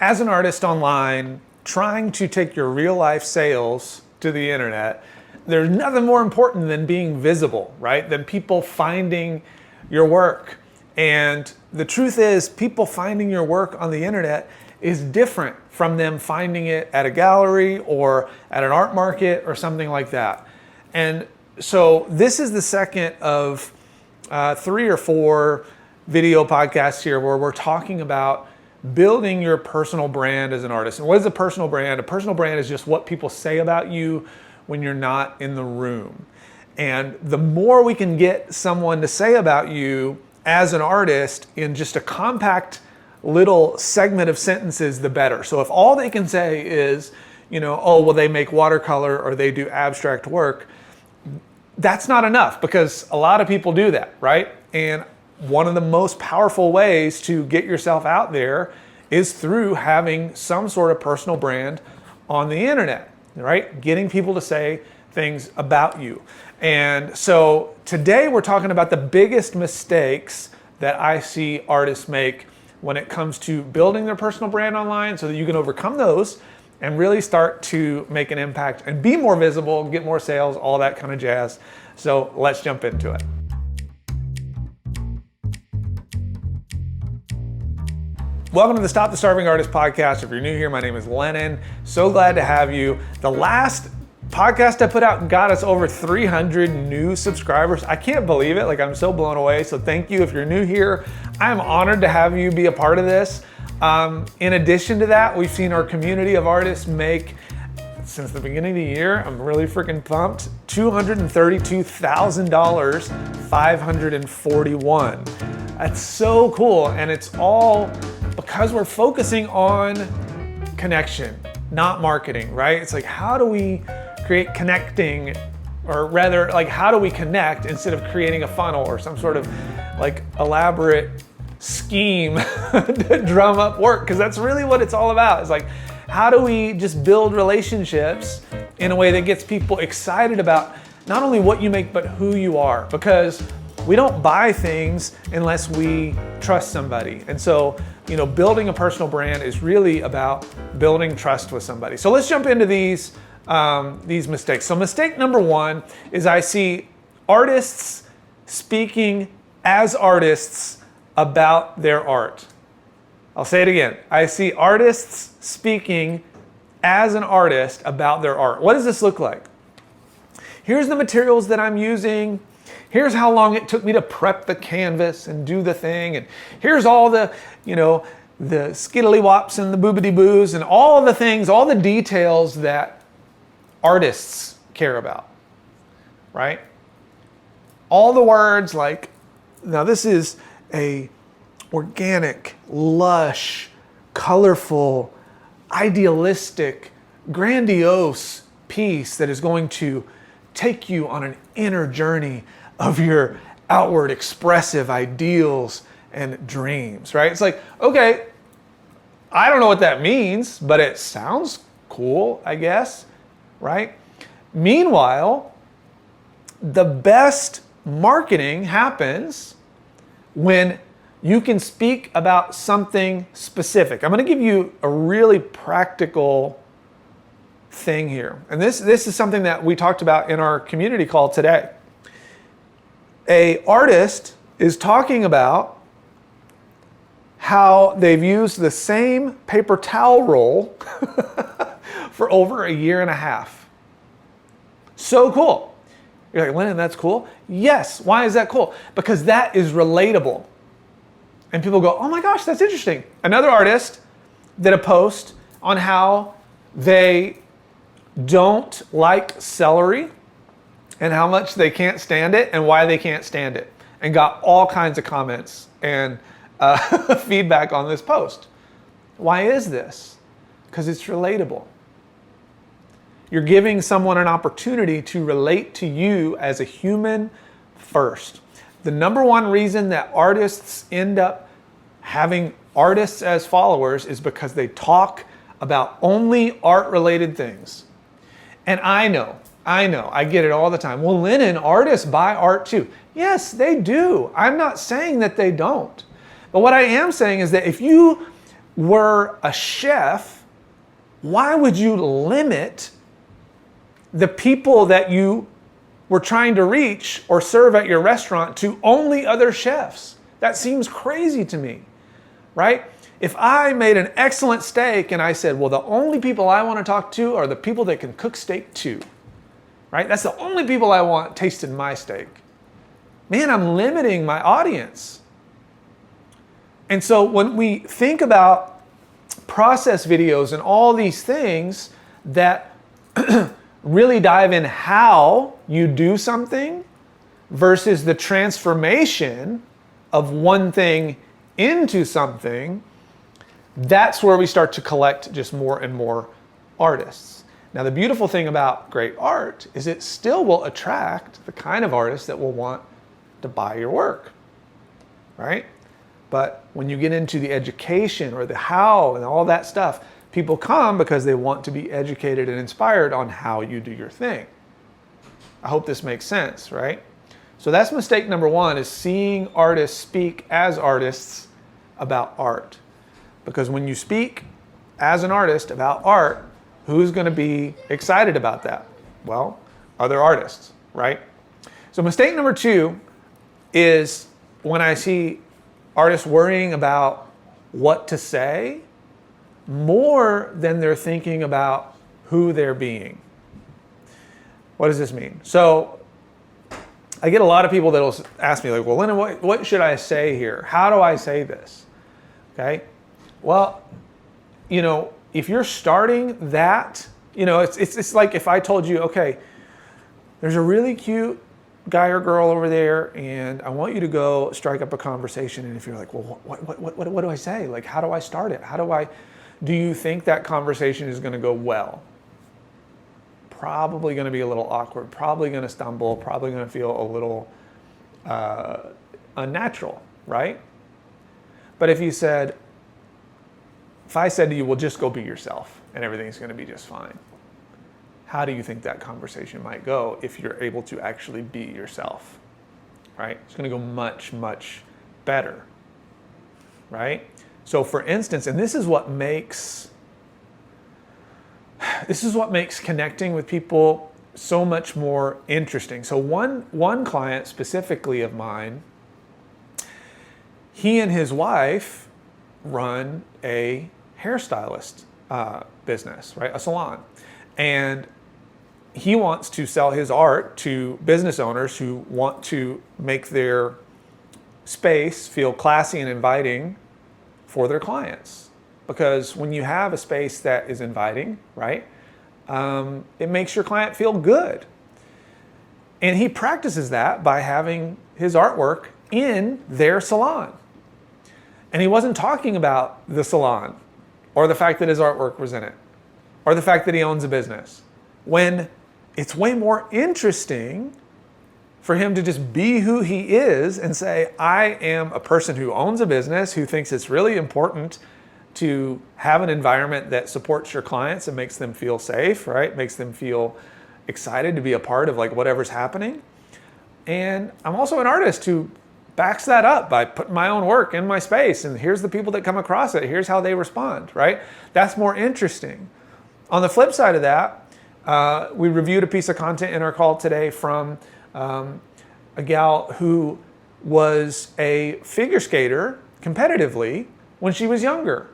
as an artist online, trying to take your real life sales to the internet, there's nothing more important than being visible, right? Than people finding your work. And the truth is, people finding your work on the internet is different from them finding it at a gallery or at an art market or something like that. And so this is the second of 3 or 4 video podcasts here where we're talking about building your personal brand as an artist. And what is a personal brand? A personal brand is just what people say about you when you're not in the room. And the more we can get someone to say about you as an artist in just a compact little segment of sentences, the better. So if all they can say is, oh, well, they make watercolor or they do abstract work, that's not enough because a lot of people do that, right? And one of the most powerful ways to get yourself out there is through having some sort of personal brand on the internet, right? Getting people to say things about you. And so today we're talking about the biggest mistakes that I see artists make when it comes to building their personal brand online so that you can overcome those and really start to make an impact and be more visible, get more sales, all that kind of jazz. So let's jump into it. Welcome to the Stop the Starving Artist podcast. If you're new here, my name is Lennon. So glad to have you. The last podcast I put out got us over 300 new subscribers. I can't believe it. I'm so blown away. So thank you. If you're new here, I'm honored to have you be a part of this. In addition to that, we've seen our community of artists make, since the beginning of the year, I'm really freaking pumped, $232,000, 541. That's so cool. And it's all because we're focusing on connection, not marketing, right? It's how do we create connecting, or rather, how do we connect instead of creating a funnel or some sort of elaborate scheme to drum up work? Because that's really what it's all about. It's how do we just build relationships in a way that gets people excited about not only what you make, but who you are? Because we don't buy things unless we trust somebody. And so, building a personal brand is really about building trust with somebody. So let's jump into these mistakes. So mistake number 1 is I see artists speaking as artists about their art. I'll say it again. I see artists speaking as an artist about their art. What does this look like? Here's the materials that I'm using. Here's how long it took me to prep the canvas and do the thing. And here's all the, the skiddly-wops and the boobity-boos and all the things, all the details that artists care about, right? All the words now this is a organic, lush, colorful, idealistic, grandiose piece that is going to take you on an inner journey of your outward expressive ideals and dreams, right? It's okay, I don't know what that means, but it sounds cool, I guess, right? Meanwhile, the best marketing happens when you can speak about something specific. I'm going to give you a really practical thing here. And this is something that we talked about in our community call today. An artist is talking about how they've used the same paper towel roll for over 1.5 years. So cool. You're like, Lennon, that's cool? Yes. Why is that cool? Because that is relatable. And people go, oh my gosh, that's interesting. Another artist did a post on how they don't like celery and how much they can't stand it and why they can't stand it, and got all kinds of comments and feedback on this post. Why is this? Because it's relatable. You're giving someone an opportunity to relate to you as a human first. The number one reason that artists end up having artists as followers is because they talk about only art-related things. And I know, I get it all the time. Well, Lennon, artists buy art too. Yes, they do. I'm not saying that they don't. But what I am saying is that if you were a chef, why would you limit the people that you were trying to reach or serve at your restaurant to only other chefs? That seems crazy to me, right? If I made an excellent steak and I said, well, the only people I want to talk to are the people that can cook steak too, right? That's the only people I want tasting my steak. Man, I'm limiting my audience. And so when we think about process videos and all these things that really dive in how you do something versus the transformation of one thing into something, that's where we start to collect just more and more artists. Now, the beautiful thing about great art is it still will attract the kind of artists that will want to buy your work, right? But when you get into the education or the how and all that stuff, people come because they want to be educated and inspired on how you do your thing. I hope this makes sense, right? So that's mistake number one, is seeing artists speak as artists about art. Because when you speak as an artist about art, who's going to be excited about that? Well, other artists, right? So mistake number two is when I see artists worrying about what to say more than they're thinking about who they're being. What does this mean? So I get a lot of people that will ask me like, well, Lennon, what should I say here? How do I say this? Okay. Well, if you're starting that, it's like if I told you, okay, there's a really cute guy or girl over there, and I want you to go strike up a conversation. And if you're like, well, what do I say? Like, how do I start it? Do you think that conversation is going to go well? Probably going to be a little awkward, probably going to stumble, probably going to feel a little unnatural, right? But if I said to you, well, just go be yourself and everything's going to be just fine. How do you think that conversation might go if you're able to actually be yourself, right? It's going to go much, much better, right? So for instance, and this is what makes connecting with people so much more interesting. So one client specifically of mine, he and his wife run a hairstylist business, right? A salon. And he wants to sell his art to business owners who want to make their space feel classy and inviting for their clients. Because when you have a space that is inviting, right, it makes your client feel good. And he practices that by having his artwork in their salon. And he wasn't talking about the salon or the fact that his artwork was in it or the fact that he owns a business, when it's way more interesting for him to just be who he is and say, I am a person who owns a business, who thinks it's really important to have an environment that supports your clients and makes them feel safe, right? Makes them feel excited to be a part of like whatever's happening. And I'm also an artist who backs that up by putting my own work in my space. And here's the people that come across it. Here's how they respond, right? That's more interesting. On the flip side of that, we reviewed a piece of content in our call today from a gal who was a figure skater competitively when she was younger.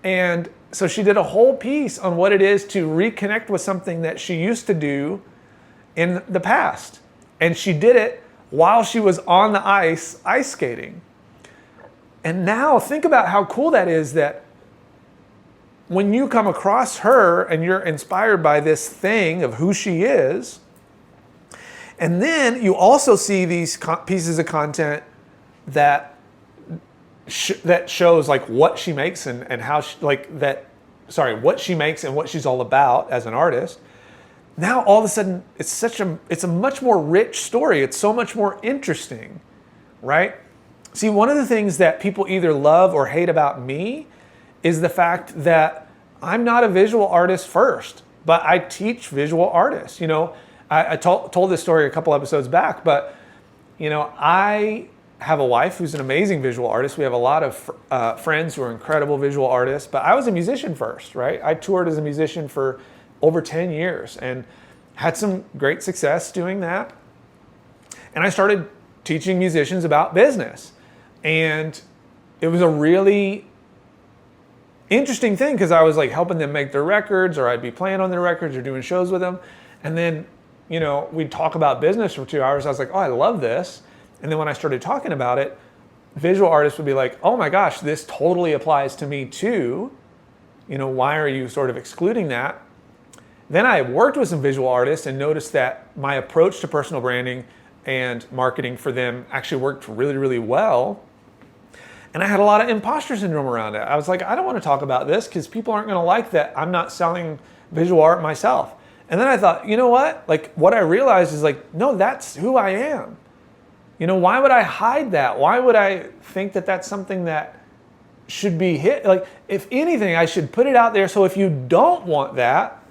And so she did a whole piece on what it is to reconnect with something that she used to do in the past. And she did it while she was on the ice skating. And now think about how cool that is, that when you come across her and you're inspired by this thing of who she is, and then you also see these pieces of content that shows like what she makes and how she, what she makes and what she's all about as an artist. Now all of a sudden it's a much more rich story. It's so much more interesting, right? See, one of the things that people either love or hate about me is the fact that I'm not a visual artist first, but I teach visual artists. I told this story a couple episodes back, but I have a wife who's an amazing visual artist. We have a lot of friends who are incredible visual artists, but I was a musician first, right? I toured as a musician for over 10 years and had some great success doing that. And I started teaching musicians about business. And it was a really interesting thing because I was like helping them make their records, or I'd be playing on their records or doing shows with them. And then, we'd talk about business for 2 hours. I was like, oh, I love this. And then when I started talking about it, visual artists would be like, oh my gosh, this totally applies to me too. Why are you sort of excluding that? Then I worked with some visual artists and noticed that my approach to personal branding and marketing for them actually worked really, really well. And I had a lot of imposter syndrome around it. I was like, I don't want to talk about this because people aren't going to like that I'm not selling visual art myself. And then I thought, you know what? Like, what I realized is like, no, that's who I am. Why would I hide that? Why would I think that that's something that should be hit? Like, if anything, I should put it out there so if you don't want that,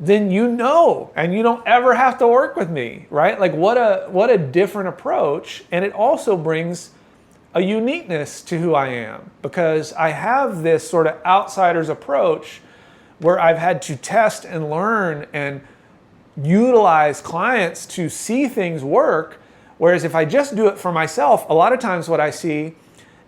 then and you don't ever have to work with me, right? Like, what a different approach. And it also brings a uniqueness to who I am because I have this sort of outsider's approach where I've had to test and learn and utilize clients to see things work. Whereas if I just do it for myself, a lot of times what I see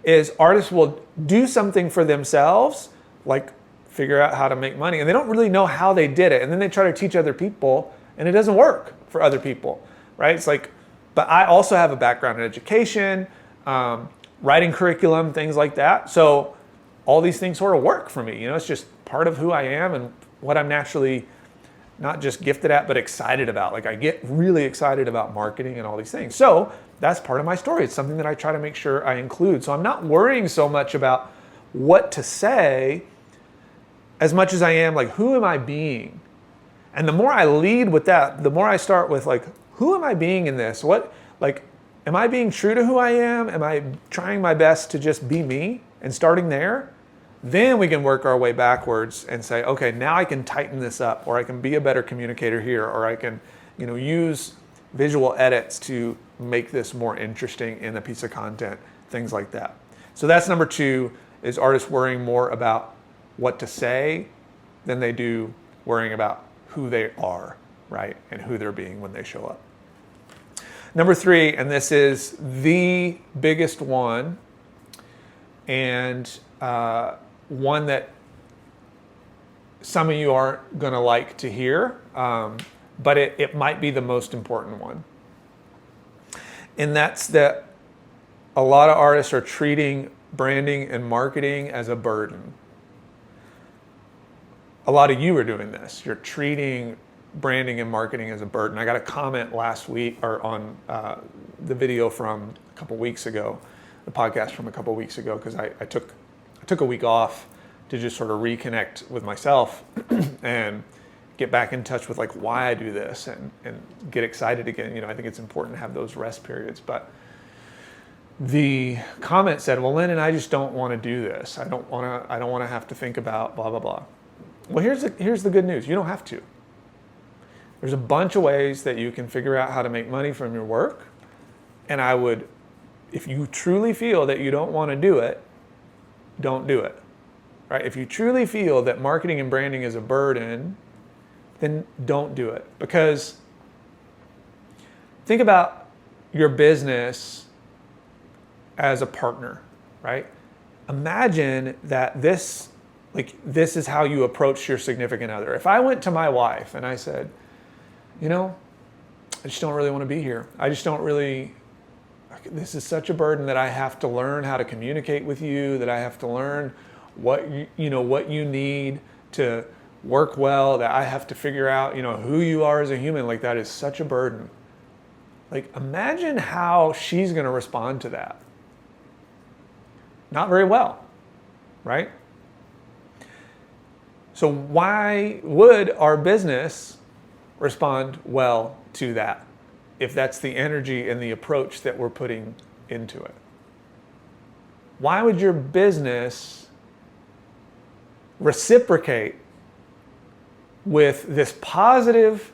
is artists will do something for themselves, like figure out how to make money, and they don't really know how they did it. And then they try to teach other people, and it doesn't work for other people, right? It's like, but I also have a background in education, writing curriculum, things like that. So all these things sort of work for me. It's just part of who I am and what I'm naturally not just gifted at, but excited about. Like, I get really excited about marketing and all these things. So that's part of my story. It's something that I try to make sure I include. So I'm not worrying so much about what to say as much as I am like, who am I being? And the more I lead with that, the more I start with like, who am I being in this? Am I being true to who I am? Am I trying my best to just be me and starting there? Then we can work our way backwards and say, okay, now I can tighten this up, or I can be a better communicator here, or I can, use visual edits to make this more interesting in a piece of content, things like that. So that's number 2, is artists worrying more about what to say than they do worrying about who they are, right? And who they're being when they show up. Number 3, and this is the biggest one, and one that some of you aren't going to like to hear, but it might be the most important one. And that's that a lot of artists are treating branding and marketing as a burden. A lot of you are doing this. You're treating branding and marketing as a burden. I got a comment last week or on the video from a couple weeks ago, the podcast from a couple weeks ago, because I took a week off to just sort of reconnect with myself and get back in touch with like why I do this and get excited again. I think it's important to have those rest periods. But the comment said, well, Lynn, and I just don't want to do this. I don't want to have to think about blah, blah, blah. Well, here's the good news. You don't have to. There's a bunch of ways that you can figure out how to make money from your work. And I would, if you truly feel that you don't want to do it, don't do it, right? If you truly feel that marketing and branding is a burden, then don't do it. Because think about your business as a partner, right? Imagine that this is how you approach your significant other. If I went to my wife and I said, I just don't really want to be here. This is such a burden that I have to learn how to communicate with you, that I have to learn what you need to work well, that I have to figure out, who you are as a human. Like, that is such a burden. Like, imagine how she's going to respond to that. Not very well, right? So why would our business respond well to that if that's the energy and the approach that we're putting into it? Why would your business reciprocate with this positive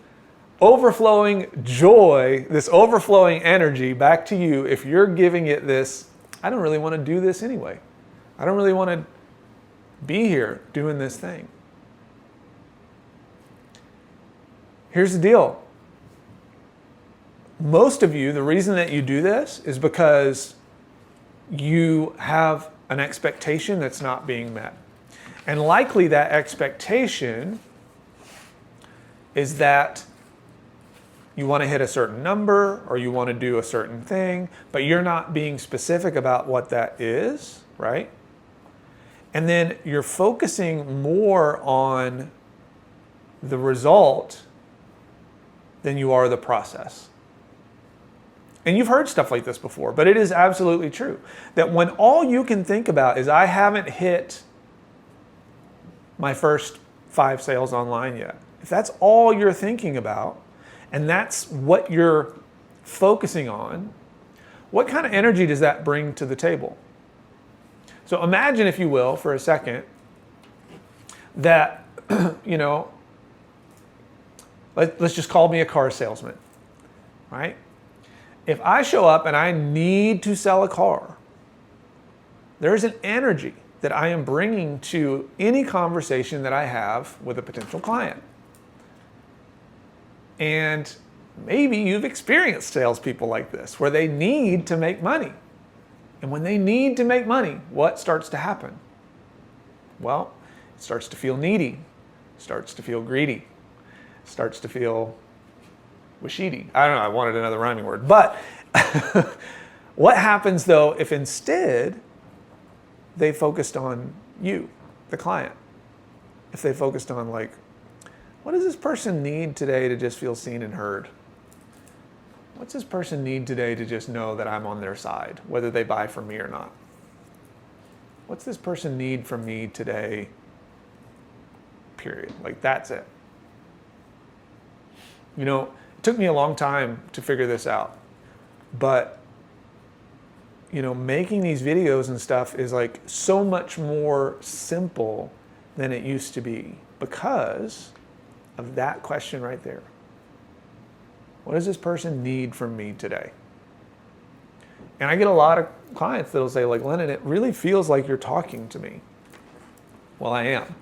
overflowing joy, this overflowing energy back to you if you're giving it this, I don't really want to do this anyway. I don't really want to be here doing this thing. Here's the deal. Most of you, the reason that you do this is because you have an expectation that's not being met. And likely that expectation is that you want to hit a certain number or you want to do a certain thing, but you're not being specific about what that is, right? And then you're focusing more on the result than you are the process. And you've heard stuff like this before, but it is absolutely true. That when all you can think about is, I haven't hit my first 5 sales online yet. If that's all you're thinking about, and that's what you're focusing on, what kind of energy does that bring to the table? So imagine, if you will, for a second, that, let's just call me a car salesman, right? If I show up and I need to sell a car, there's an energy that I am bringing to any conversation that I have with a potential client. And maybe you've experienced salespeople like this, where they need to make money. And when they need to make money, what starts to happen? Well, it starts to feel needy, starts to feel greedy, starts to feel wishidi. I don't know, I wanted another rhyming word. But what happens though if instead they focused on you, the client? If they focused on, like, what does this person need today to just feel seen and heard? What's this person need today to just know that I'm on their side, whether they buy from me or not? What's this person need from me today? Period. Like, that's it. It took me a long time to figure this out, but making these videos and stuff is like so much more simple than it used to be because of that question right there. What does this person need from me today? And I get a lot of clients that'll say, like, Lennon, it really feels like you're talking to me. Well, I am,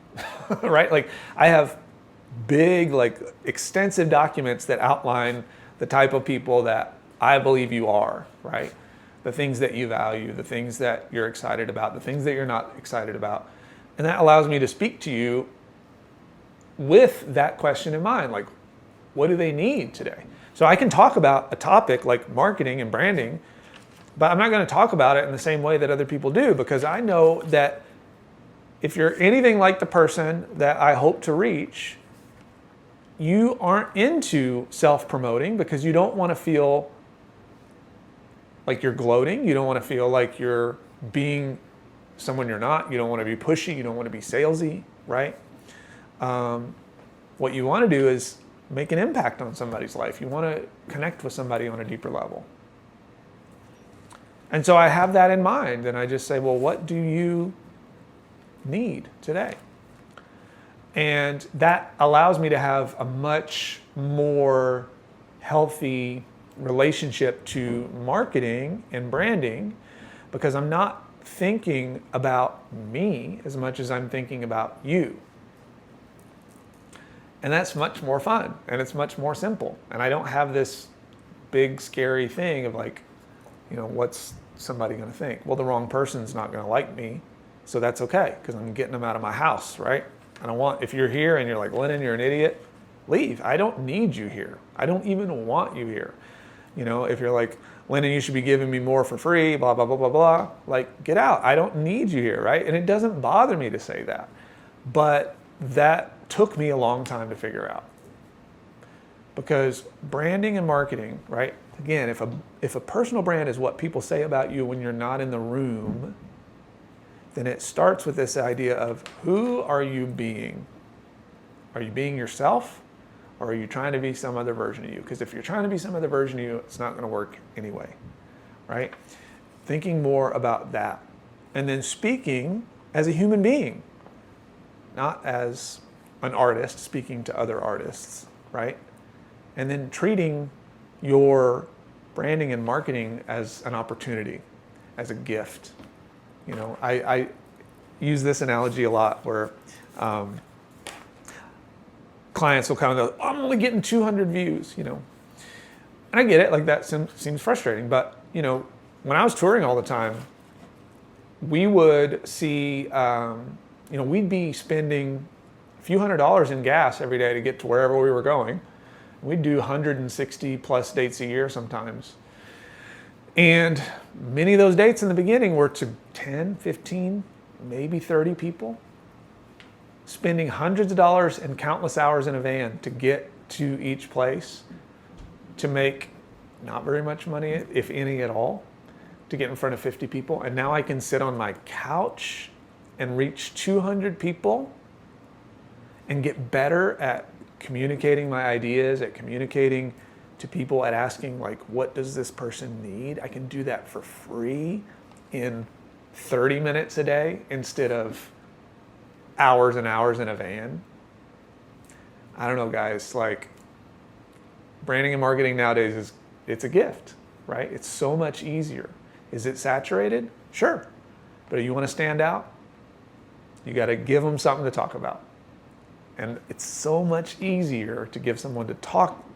right? Like, I have big, like, extensive documents that outline the type of people that I believe you are, right? The things that you value, the things that you're excited about, the things that you're not excited about. And that allows me to speak to you with that question in mind, like, what do they need today? So I can talk about a topic like marketing and branding, but I'm not going to talk about it in the same way that other people do, because I know that if you're anything like the person that I hope to reach, you aren't into self-promoting because you don't want to feel like you're gloating. You don't want to feel like you're being someone you're not. You don't want to be pushy. You don't want to be salesy, right? What you want to do is make an impact on somebody's life. You want to connect with somebody on a deeper level. And so I have that in mind, and I just say, well, what do you need today? And that allows me to have a much more healthy relationship to marketing and branding, because I'm not thinking about me as much as I'm thinking about you. And that's much more fun, and it's much more simple. And I don't have this big scary thing of like, what's somebody going to think? Well, the wrong person's not going to like me, so that's okay, because I'm getting them out of my house, right? If you're here and you're like, Lennon, you're an idiot, leave. I don't need you here. I don't even want you here. If you're like, Lennon, you should be giving me more for free, blah, blah, blah, blah, blah, like, get out. I don't need you here, right? And it doesn't bother me to say that. But that took me a long time to figure out. Because branding and marketing, right? Again, if a personal brand is what people say about you when you're not in the room, then it starts with this idea of, who are you being? Are you being yourself, or are you trying to be some other version of you? Because if you're trying to be some other version of you, it's not going to work anyway, right? Thinking more about that. And then speaking as a human being, not as an artist speaking to other artists, right? and then treating your branding and marketing as an opportunity, as a gift. You know, I use this analogy a lot where clients will come and go, I'm only getting 200 views, you know. And I get it, like that seems frustrating, but you know, when I was touring all the time, we would see, you know, we'd be spending a few $100s in gas every day to get to wherever we were going. We'd do 160 plus dates a year sometimes. And many of those dates in the beginning were to 10, 15, maybe 30 people, spending hundreds of dollars and countless hours in a van to get to each place, to make not very much money, if any at all, to get in front of 50 people. And now I can sit on my couch and reach 200 people and get better at communicating my ideas, at communicating to people, at asking like, what does this person need? I can do that for free in 30 minutes a day instead of hours and hours in a van. I don't know, guys, like branding and marketing nowadays it's a gift, right? It's so much easier. Is it saturated? Sure. But if you want to stand out, you got to give them something to talk about. And it's so much easier to give someone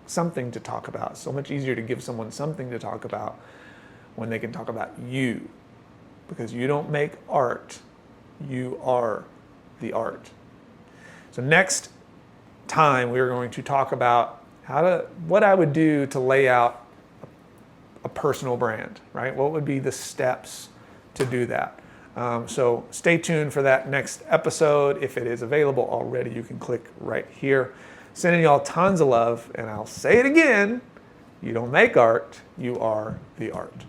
something to talk about. So much easier to give someone something to talk about when they can talk about you. Because you don't make art, you are the art. So next time we are going to talk about what I would do to lay out a personal brand, right? What would be the steps to do that? So stay tuned for that next episode. If it is available already, you can click right here. Sending y'all tons of love, and I'll say it again, you don't make art, you are the art.